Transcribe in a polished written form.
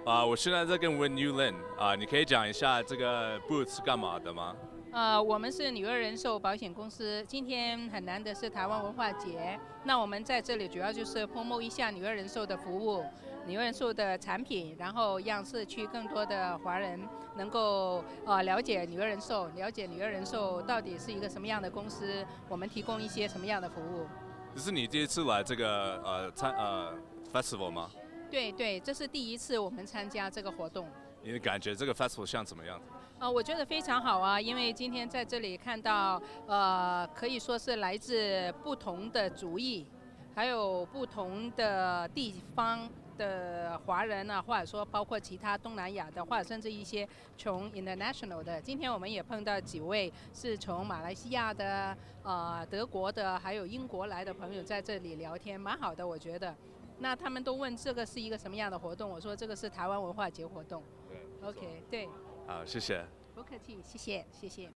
我现在在跟 Win Yulin 你可以讲一下这个 booth 是干嘛的吗？我们是女儿人寿保险公司，今天很难得是台湾文化节，那我们在这里主要就是 promote 一下女儿人寿的服务、女儿人寿的产品，然后让社区更多的华人能够了解女儿人寿，了解女儿人寿到底是一个什么样的公司，我们提供一些什么样的服务。这是你第一次来这个festival 吗？对对，这是第一次我们参加这个活动。你的感觉这个 festival 像怎么样子？我觉得非常好啊，因为今天在这里看到，可以说是来自不同的族裔，还有不同的地方的华人啊，或者说包括其他东南亚的，或者甚至一些从 international 的。今天我们也碰到几位是从马来西亚的、德国的，还有英国来的朋友在这里聊天，蛮好的，我觉得。那他们都问这个是一个什么样的活动，我说这个是台湾文化节活动。对 OK，对。好，谢谢。不客气，谢谢，谢谢。